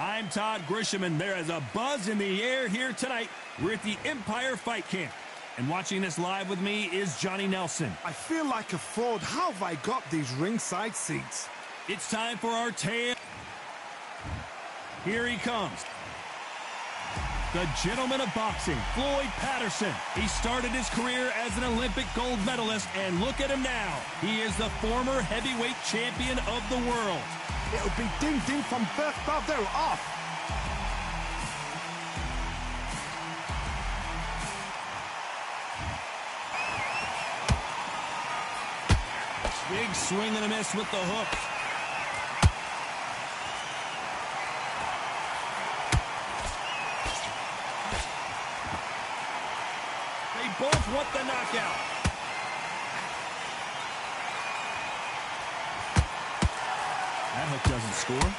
I'm Todd Grisham, and there is a buzz in the air here tonight. We're at the Empire Fight Camp, and watching this live with me is Johnny Nelson. I feel like a fraud. How have I got these ringside seats? It's time for our tale. Here he comes. The gentleman of boxing, Floyd Patterson. He started his career as an Olympic gold medalist, and look at him now. He is the former heavyweight champion of the world. It'll be ding-ding from birth, but they're off. Big swing and a miss with the hook. They both want the knockout. That hook doesn't score.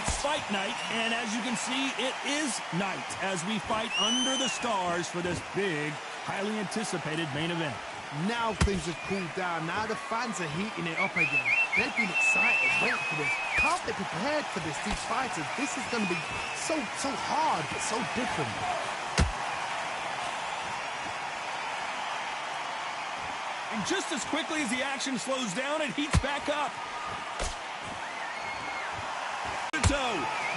It's fight night, and as you can see, it is night as we fight under the stars for this big, highly anticipated main event. Now things have cooled down. Now the fans are heating it up again. They've been excited, waiting for this. Can't be prepared for this, these fighters. This is going to be so hard, but so different. And just as quickly as the action slows down, it heats back up.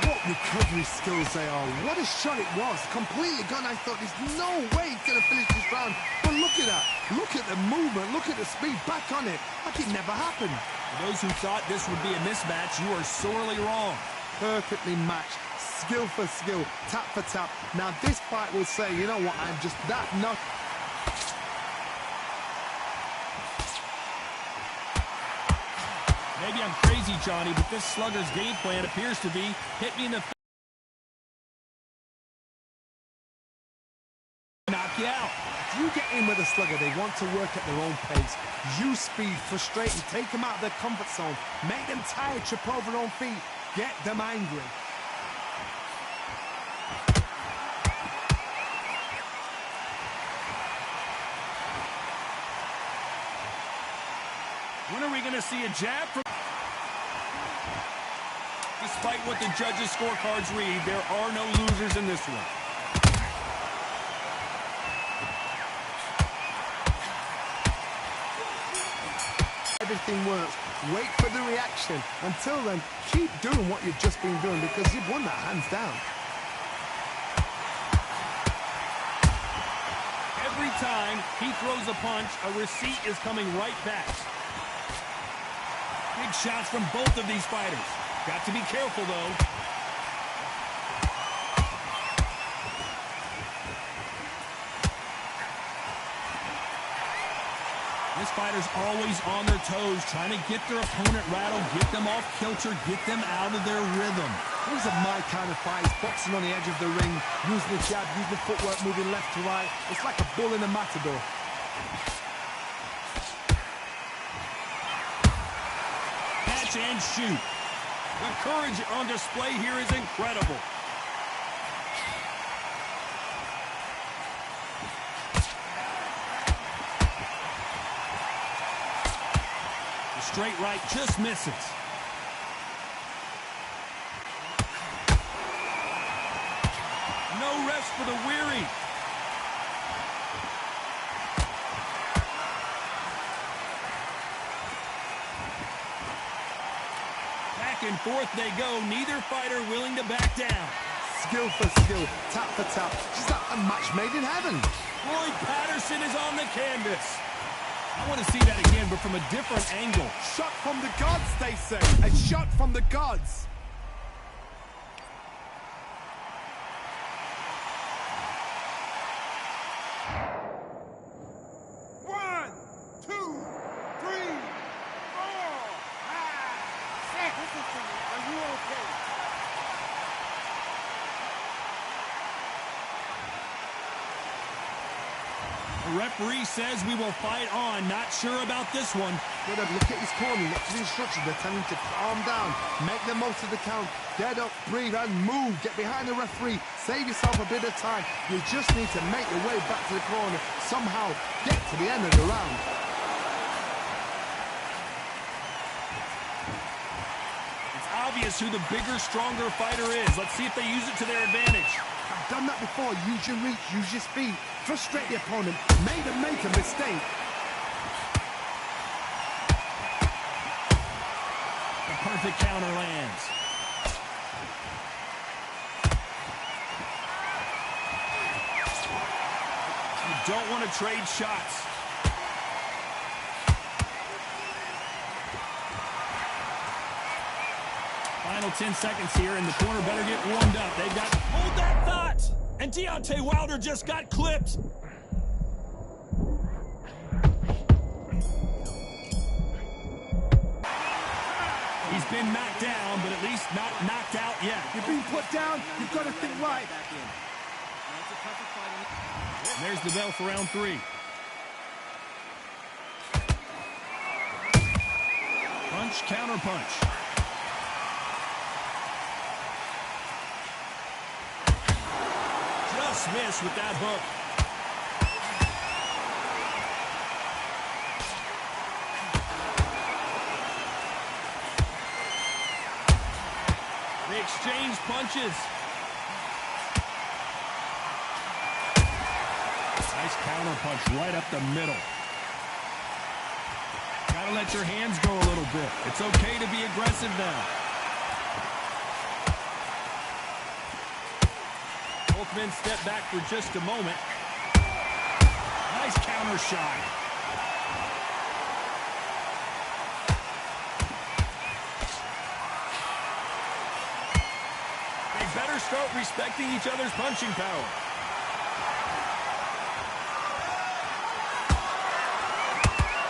What recovery skills they are. What a shot it was. Completely gone. I thought there's no way he's going to finish this round. But look at that. Look at the movement. Look at the speed. Back on it. Like it never happened. For those who thought this would be a mismatch, you are sorely wrong. Perfectly matched. Skill for skill. Tap for tap. Now this fight will say, you know what, I'm just that not... Maybe I'm crazy, Johnny, but this slugger's game plan appears to be hit me in the face. Knock you out. If you get in with a slugger, they want to work at their own pace. Use speed, frustrate them, take them out of their comfort zone, make them tired, trip over their own feet, get them angry. When are we going to see a jab from... Despite what the judges' scorecards read, there are no losers in this one. Everything works. Wait for the reaction. Until then, keep doing what you've just been doing because you've won that hands down. Every time he throws a punch, a receipt is coming right back. Big shots from both of these fighters. Got to be careful, though. This fighter's always on their toes, trying to get their opponent rattled, get them off kilter, get them out of their rhythm. These are my kind of fights, boxing on the edge of the ring, using the jab, using the footwork, moving left to right. It's like a bull in a matador. Catch and shoot. The courage on display here is incredible. The straight right just misses. No rest for the weary. Back and forth they go, neither fighter willing to back down. Skill for skill, tap for tap. She's like a match made in heaven. Floyd Patterson is on the canvas. I want to see that again, but from a different angle. Shot from the gods, they say. A shot from the gods. One, two, three, four, five, six. Are you okay? The Referee says we will fight on. Not sure about this one. Look at his corner. Watch the instructions. They're telling him to calm down. Make the most of the count. Get up, breathe, and move. Get behind the referee. Save yourself a bit of time. You just need to make your way back to the corner. Somehow get to the end of the round. It's obvious who the bigger, stronger fighter is. Let's see if they use it to their advantage. I've done that before. Use your reach, use your speed. Frustrate the opponent. Make a mistake. The perfect counter lands. You don't want to trade shots. Final 10 seconds here, and the corner better get warmed up. They've got... Hold that thought! And Deontay Wilder just got clipped. He's been knocked down, but at least not knocked out yet. You're being put down. You've got to think right. And there's the bell for round 3. Punch, counter punch. Just missed with that hook. They exchange punches. Nice counter punch right up the middle. Gotta let your hands go a little bit. It's okay to be aggressive now. Both men step back for just a moment. Nice counter shot. They better start respecting each other's punching power.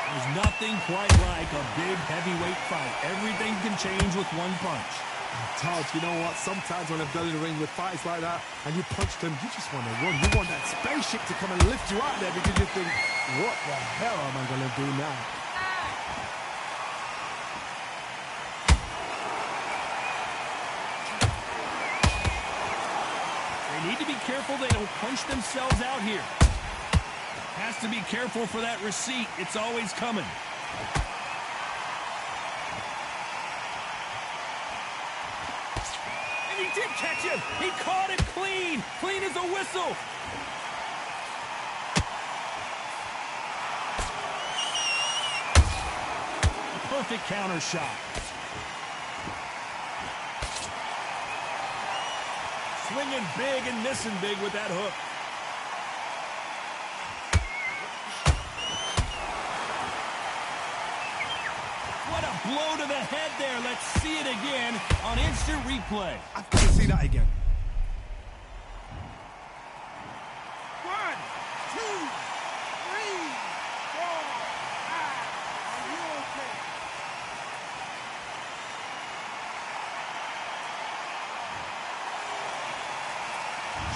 There's nothing quite like a big heavyweight fight. Everything can change with one punch. Todd, you know what? Sometimes when I've done in the ring with fights like that, and you punch them, you just want to run. You want that spaceship to come and lift you out there because you think, what the hell am I going to do now? They need to be careful they don't punch themselves out here. Has to be careful for that receipt. It's always coming. And he did catch him. He caught it clean. Clean as a whistle. A perfect counter shot. Swinging big and missing big with that hook. What a blow to the head there. Let's see it again on instant replay. I've got to see that again. 1, 2, 3, 4, 5. Are you okay?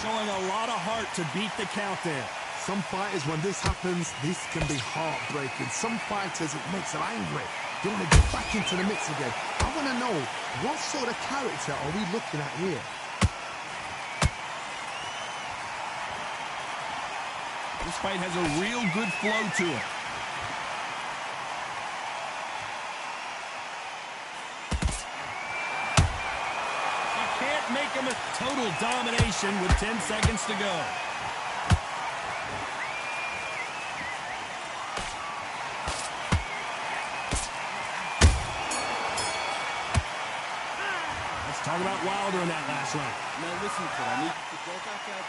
Showing a lot of heart to beat the count there. Some fighters, when this happens, this can be heartbreaking. Some fighters, it makes them angry. They want to get back into the mix again. I want to know, what sort of character are we looking at here? This fight has a real good flow to it. You can't make him a total domination with 10 seconds to go. Talk about Wilder in that last round. Now listen to it. I need to go back out.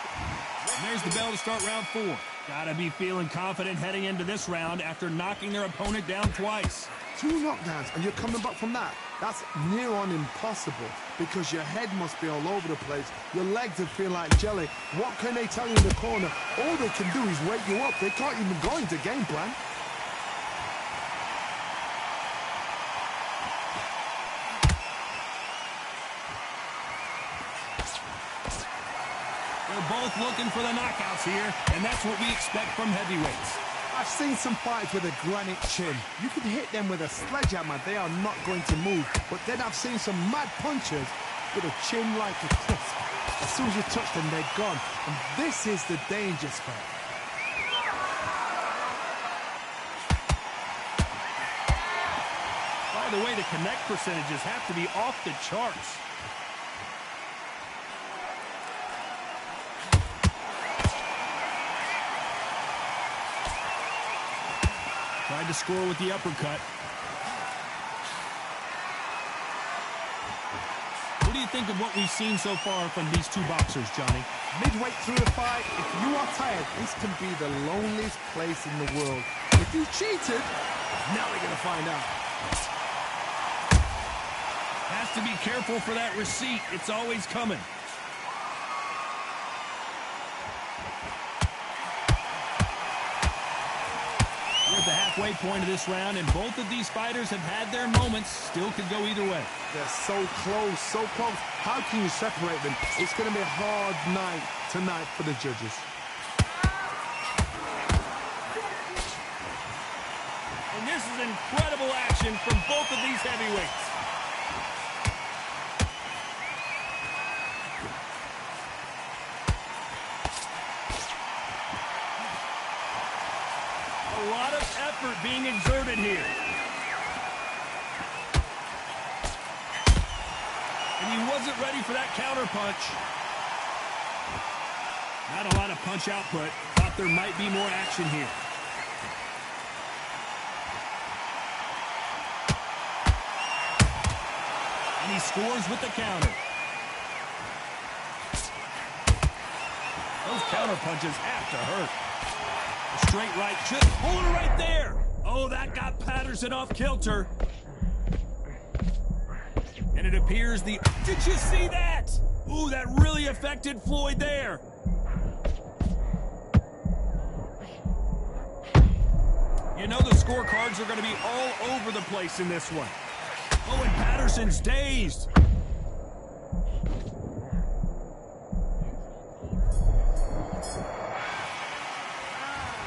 And there's the bell to start round 4. Gotta be feeling confident heading into this round after knocking their opponent down twice. 2 knockdowns, and you're coming back from that. That's near on impossible because your head must be all over the place. Your legs will feel like jelly. What can they tell you in the corner? All they can do is wake you up. They can't even go into game plan. They're both looking for the knockouts here, and that's what we expect from heavyweights. I've seen some fighters with a granite chin. You can hit them with a sledgehammer, they are not going to move. But then I've seen some mad punchers with a chin like a crisp. As soon as you touch them, they're gone. And this is the danger spot. By the way, the connect percentages have to be off the charts. Tried to score with the uppercut. What do you think of what we've seen so far from these two boxers, Johnny? Midway through the fight, if you are tired, this can be the loneliest place in the world. If you cheated, now we're going to find out. Has to be careful for that receipt. It's always coming. We're at the halfway point of this round, and both of these fighters have had their moments. Still could go either way. They're so close, so close. How can you separate them? It's going to be a hard night tonight for the judges. And this is incredible action from both of these heavyweights. A lot of effort being exerted here. And he wasn't ready for that counter punch. Not a lot of punch output. Thought there might be more action here. And he scores with the counter. Those counter punches have to hurt. A straight right, just hold it right there. Oh, that got Patterson off kilter. And it appears the... Did you see that? Ooh, that really affected Floyd there. You know the scorecards are going to be all over the place in this one. Oh, and Patterson's dazed.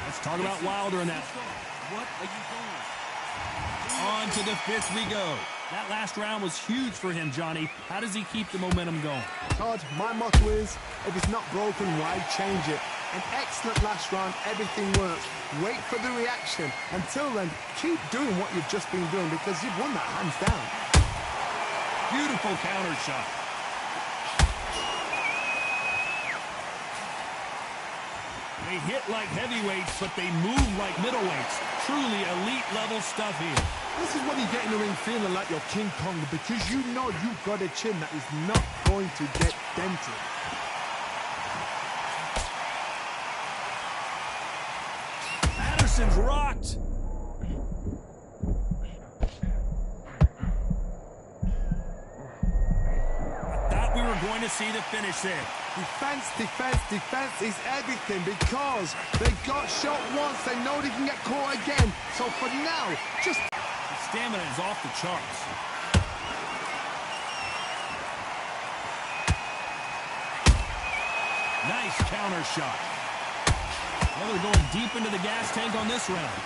Let's talk about Wilder in that. What are you doing? On to the fifth we go. That last round was huge for him, Johnny. How does he keep the momentum going? Todd, my motto is, if it's not broken, why change it? An excellent last round, everything works. Wait for the reaction. Until then, keep doing what you've just been doing because you've won that hands down. Beautiful counter shot. They hit like heavyweights, but they move like middleweights. Truly elite level stuff here. This is when you get in the ring feeling like you're King Kong because you know you've got a chin that is not going to get dented. Patterson's rocked. I thought we were going to see the finish there. Defense, defense, defense is everything because they got shot once, they know they can get caught again. So for now, just... The stamina is off the charts. Nice counter shot. Well, they're going deep into the gas tank on this round.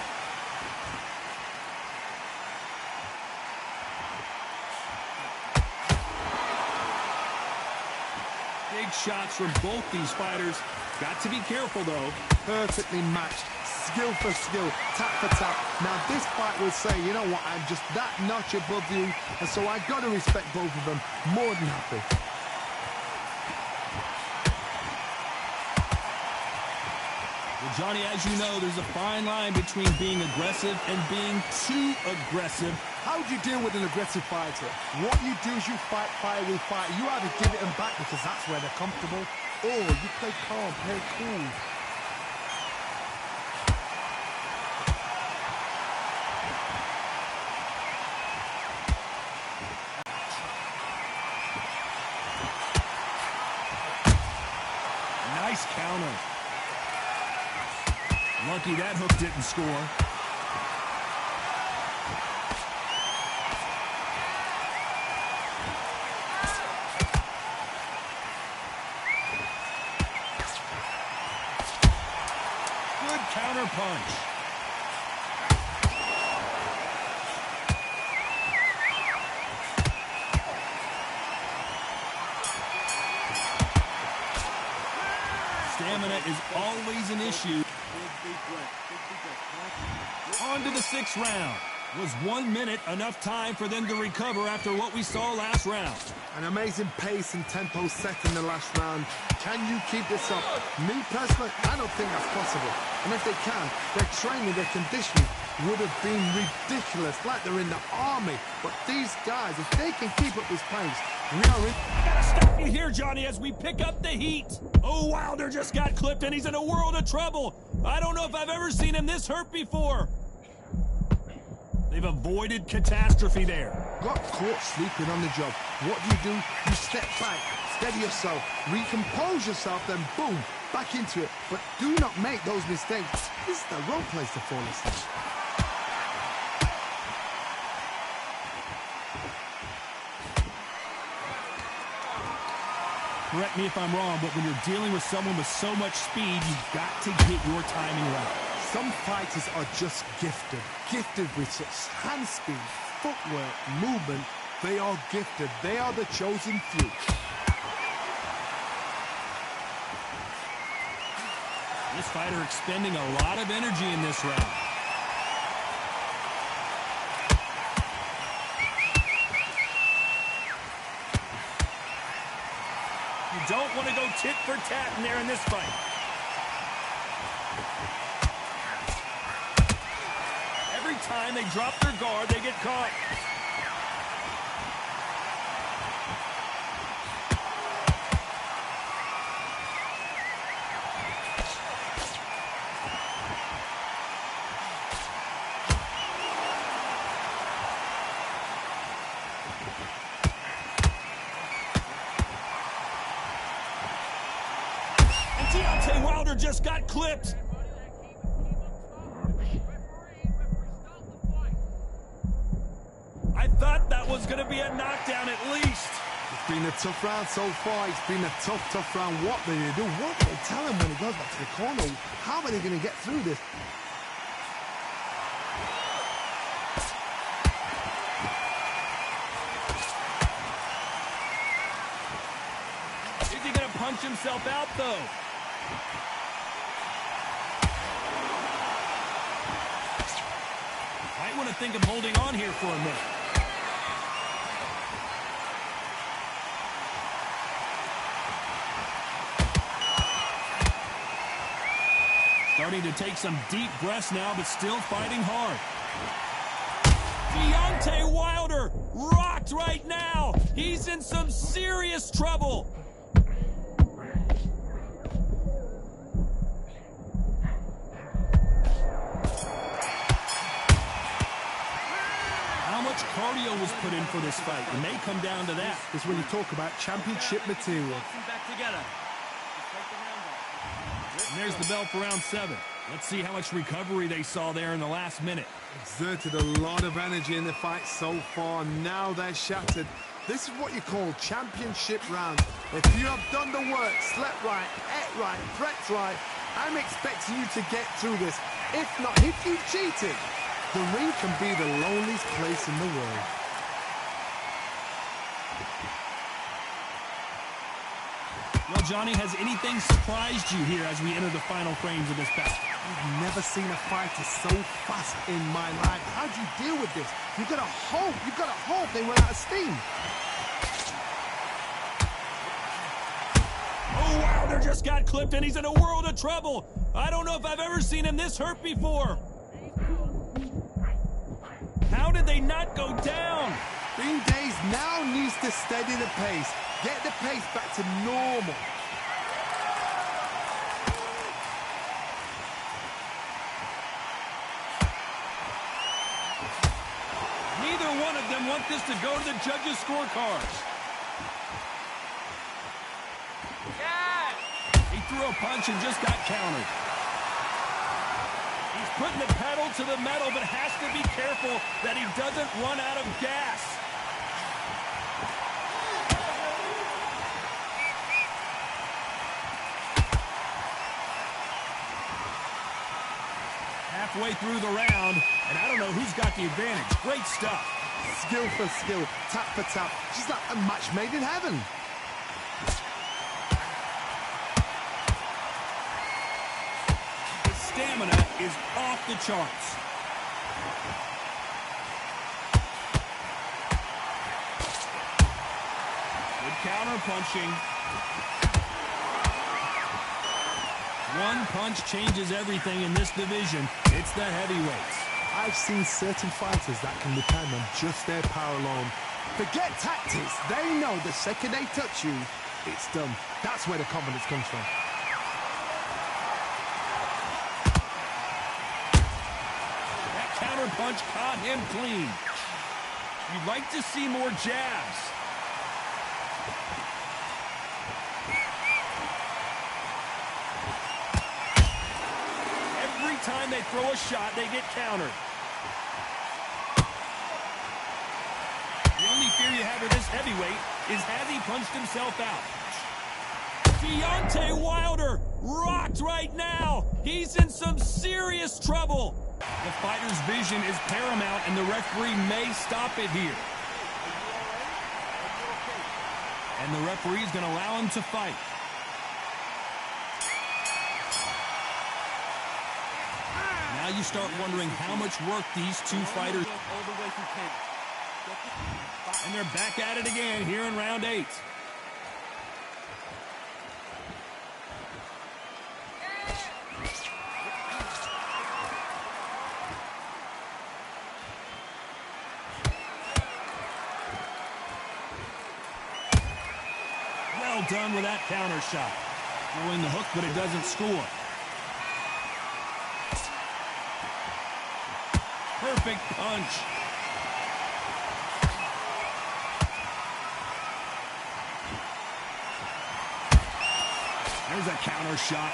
Big shots from both these fighters. Got to be careful, though. Perfectly matched. Skill for skill, tap for tap. Now this fight will say, you know what, I'm just that notch above you, and so I got to respect both of them. More than happy. Well, Johnny, as you know, there's a fine line between being aggressive and being too aggressive. How do you deal with an aggressive fighter? What you do is you fight fire with fire. You either give it them back because that's where they're comfortable, or you play calm, play cool. Nice counter. Lucky that hook didn't score. counterpunch. Stamina is always an issue. On to the 6th round. Was 1 minute enough time for them to recover after what we saw last round? An amazing pace and tempo set in the last round. Can you keep this up? Me personally, I don't think that's possible. And if they can, their training, their conditioning would have been ridiculous, like they're in the army. But these guys, if they can keep up this pace, we are in... I gotta stop you here, Johnny, as we pick up the heat. Oh, Wilder just got clipped and he's in a world of trouble. I don't know if I've ever seen him this hurt before. They've avoided catastrophe there. Got caught sleeping on the job. What do? You step back, steady yourself, recompose yourself, then boom, back into it. But do not make those mistakes. This is the wrong place to fall asleep. Correct me if I'm wrong, but when you're dealing with someone with so much speed, you've got to get your timing right. Some fighters are just gifted with such hand speed, footwork, movement. They are gifted. They are the chosen few. This fighter expending a lot of energy in this round. You don't want to go tit for tat in there in this fight. Every time they drop their guard, they get caught. And Wilder just got clipped. I thought that was going to be a knockdown at least. It's been a tough round so far. It's been a tough round. What do they do? What do they tell him when he goes back to the corner? How are they going to get through this? Is he going to punch himself out, though? Might want to think of holding on here for a minute. Starting to take some deep breaths now, but still fighting hard. Deontay Wilder rocked right now. He's in some serious trouble. How much cardio was put in for this fight? It may come down to that. This is when you talk about championship material. Back together. And there's the bell for round 7. Let's see how much recovery they saw there in the last minute. Exerted a lot of energy in the fight so far. Now they're shattered. This is what you call championship round. If you have done the work, slept right, ate right, prepped right, I'm expecting you to get through this. If not, if you cheated, the ring can be the loneliest place in the world. Well, Johnny, has anything surprised you here as we enter the final frames of this battle? I've never seen a fighter so fast in my life. How do you deal with this? You've got to hope they run out of steam. Oh, Wilder just got clipped and he's in a world of trouble. I don't know if I've ever seen him this hurt before. How did they not go down? Green Days now needs to steady the pace. Get the pace back to normal. Neither one of them want this to go to the judges' scorecards. Yeah! He threw a punch and just got countered. He's putting the pedal to the metal, but has to be careful that he doesn't run out of gas. halfway through the round, and I don't know who's got the advantage. Great stuff. Skill for skill, tap for tap. She's like a match made in heaven. The stamina is off the charts. Good counter punching. One punch changes everything in this division. It's the heavyweights. I've seen certain fighters that can depend on just their power alone. Forget tactics. They know the second they touch you, it's done. That's where the confidence comes from. That counter punch caught him clean. You'd like to see more jabs. Every time they throw a shot, they get countered. The only fear you have with this heavyweight is has he punched himself out? Deontay Wilder rocked right now. He's in some serious trouble. The fighter's vision is paramount, and the referee may stop it here. And the referee is going to allow him to fight. Now you start wondering how much work these two fighters. And they're back at it again here in round 8. Well done with that counter shot. Throwing the hook, but it doesn't score. Perfect punch. There's a counter shot.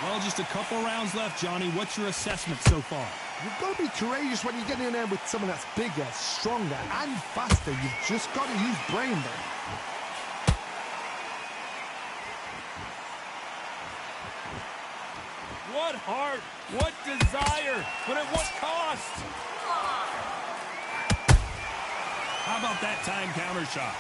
Well, just a couple rounds left, Johnny. What's your assessment so far? You've got to be courageous when you get in there with someone that's bigger, stronger, and faster. You've just got to use brain there. What heart, what desire, but at what cost? How about that time counter shot?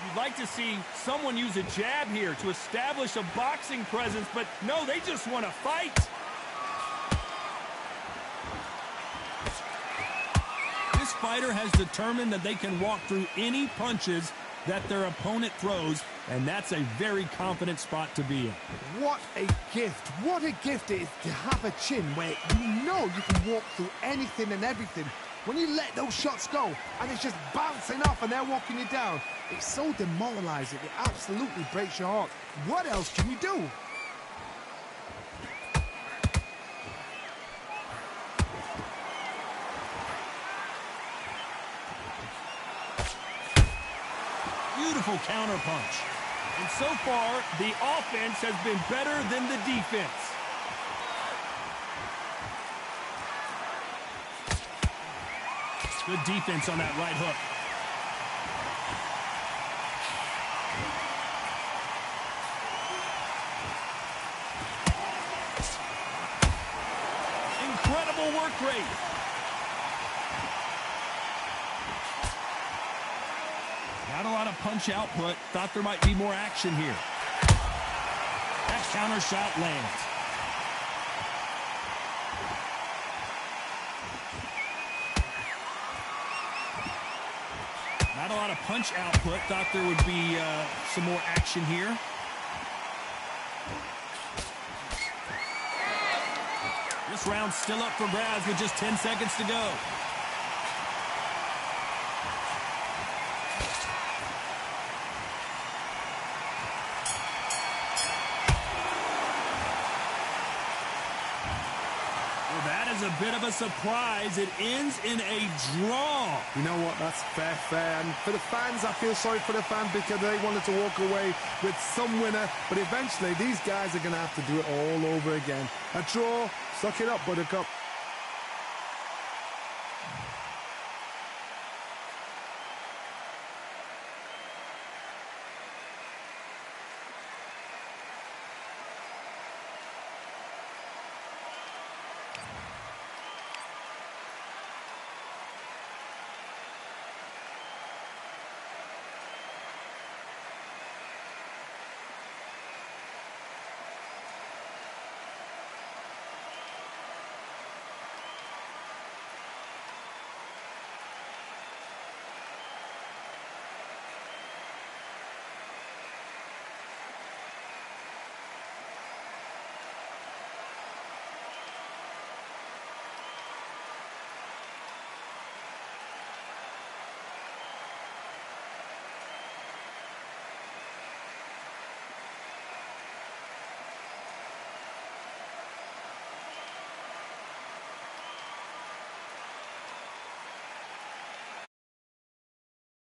You'd like to see someone use a jab here to establish a boxing presence, but no, they just want to fight. This fighter has determined that they can walk through any punches that their opponent throws, and that's a very confident spot to be in. What a gift. What a gift it is to have a chin where you know you can walk through anything and everything. When you let those shots go and it's just bouncing off and they're walking you down, it's so demoralizing. It absolutely breaks your heart. What else can you do? Beautiful counter punch. And so far, the offense has been better than the defense. Good defense on that right hook. Incredible work rate. Not a lot of punch output. Thought there might be more action here. That counter shot lands. Not a lot of punch output. Thought there would be some more action here. This round's still up for grabs with just 10 seconds to go. A bit of a surprise. It ends in a draw. You know what? That's fair. And for the fans, I feel sorry for the fans because they wanted to walk away with some winner. But eventually, these guys are going to have to do it all over again. A draw. Suck it up, Buttercup.